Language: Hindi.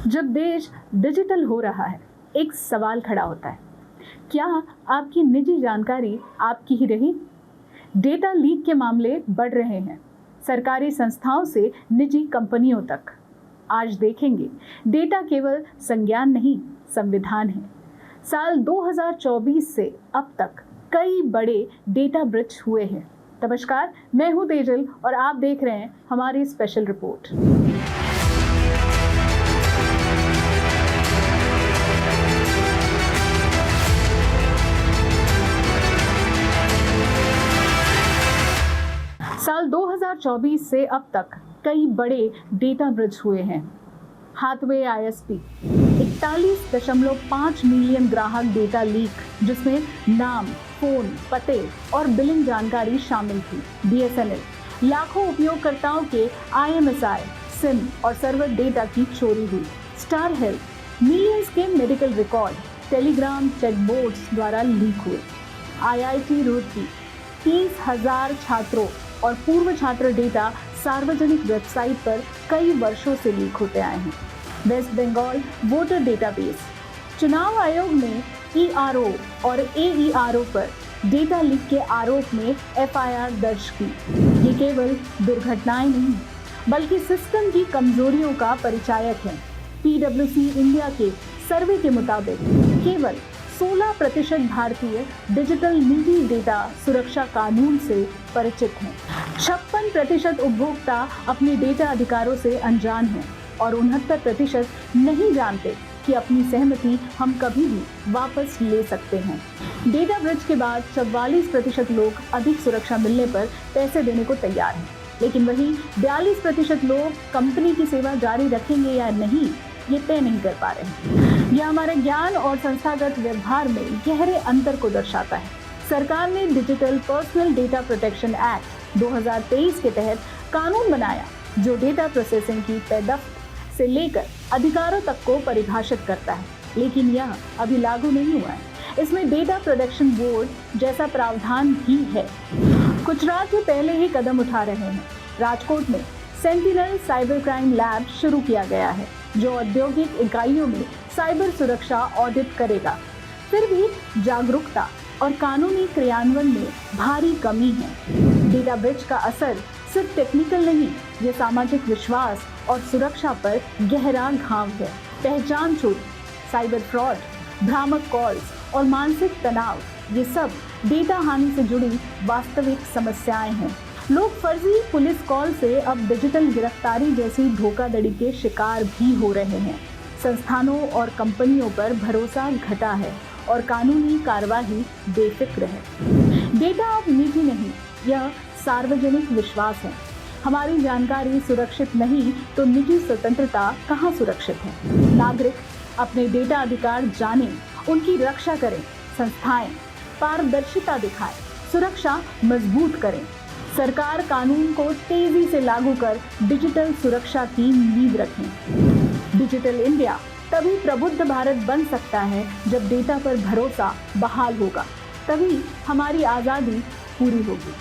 जब देश डिजिटल हो रहा है, एक सवाल खड़ा होता है, क्या आपकी निजी जानकारी आपकी ही रही? डेटा लीक के मामले बढ़ रहे हैं, सरकारी संस्थाओं से निजी कंपनियों तक। आज देखेंगे, डेटा केवल संज्ञान नहीं, संविधान है। साल 2024 से अब तक कई बड़े डेटा ब्रीच हुए हैं। नमस्कार, मैं हूं तेजल और आप देख रहे हैं हमारी स्पेशल रिपोर्ट। साल 2024 से अब तक कई बड़े डेटा ब्रीच हुए हैं। हाथवे ISP 41.5 मिलियन ग्राहक डेटा लीक, जिसमें नाम, फोन, पते और बिलिंग जानकारी शामिल थी। BSNL लाखों उपयोगकर्ताओं के IMSI, सिम और सर्वर डेटा की चोरी हुई। स्टार हेल्थ मिलियंस के मेडिकल रिकॉर्ड टेलीग्राम चैटबॉट्स द्वारा लीक हुए। IIT रुड़की 30,000 छात्रों और पूर्व छात्र डेटा सार्वजनिक वेबसाइट पर कई वर्षों से लीक होते आए हैं। वेस्ट बंगाल वोटर डेटाबेस चुनाव आयोग ने ERO और AERO पर डेटा लीक के आरोप में FIR दर्ज की। ये केवल दुर्घटनाएं नहीं, बल्कि सिस्टम की कमजोरियों का परिचायक है। PwC इंडिया के सर्वे के मुताबिक केवल 16% भारतीय डिजिटल निजी डेटा सुरक्षा कानून से परिचित हैं। 56% उपभोक्ता अपने डेटा अधिकारों से अनजान हैं और 69% नहीं जानते कि अपनी सहमति हम कभी भी वापस ले सकते हैं। डेटा ब्रीच के बाद 44% लोग अधिक सुरक्षा मिलने पर पैसे देने को तैयार हैं, लेकिन वही 42% लोग कंपनी की सेवा जारी रखेंगे या नहीं, ये तय नहीं कर पा रहे हैं। यह हमारे ज्ञान और संस्थागत व्यवहार में गहरे अंतर को दर्शाता है। सरकार ने digital personal data protection act 2023 के तहत कानून बनाया, जो डेटा प्रोसेसिंग की पैदफ्त से लेकर अधिकारों तक को परिभाषित करता है, लेकिन यह अभी लागू नहीं हुआ है। इसमें डेटा प्रोटेक्शन बोर्ड जैसा प्रावधान भी है। कुछ राज्य पहले ही कदम उठा रहे हैं। राजकोट में सेंटिनल साइबर क्राइम लैब शुरू किया गया है, जो औद्योगिक इकाइयों में साइबर सुरक्षा ऑडिट करेगा। फिर भी जागरूकता और कानूनी क्रियान्वयन में भारी कमी है। डेटा ब्रीच का असर सिर्फ टेक्निकल नहीं, ये सामाजिक विश्वास और सुरक्षा पर गहरा घाव है। पहचान चोरी, साइबर फ्रॉड, भ्रामक कॉल्स और मानसिक तनाव, ये सब डेटा हानि से जुड़ी वास्तविक समस्याएं हैं। लोग फर्जी पुलिस कॉल से अब डिजिटल गिरफ्तारी जैसी धोखाधड़ी के शिकार भी हो रहे हैं। संस्थानों और कंपनियों पर भरोसा घटा है और कानूनी कार्यवाही बेफिक्र है। डेटा अब निजी नहीं, यह सार्वजनिक विश्वास है। हमारी जानकारी सुरक्षित नहीं तो निजी स्वतंत्रता कहाँ सुरक्षित है? नागरिक अपने डेटा अधिकार जानें, उनकी रक्षा करें। संस्थाएं पारदर्शिता दिखाएं, सुरक्षा मजबूत करें। सरकार कानून को तेजी से लागू कर डिजिटल सुरक्षा की नींव रखें। डिजिटल इंडिया तभी प्रबुद्ध भारत बन सकता है जब डेटा पर भरोसा बहाल होगा, तभी हमारी आज़ादी पूरी होगी।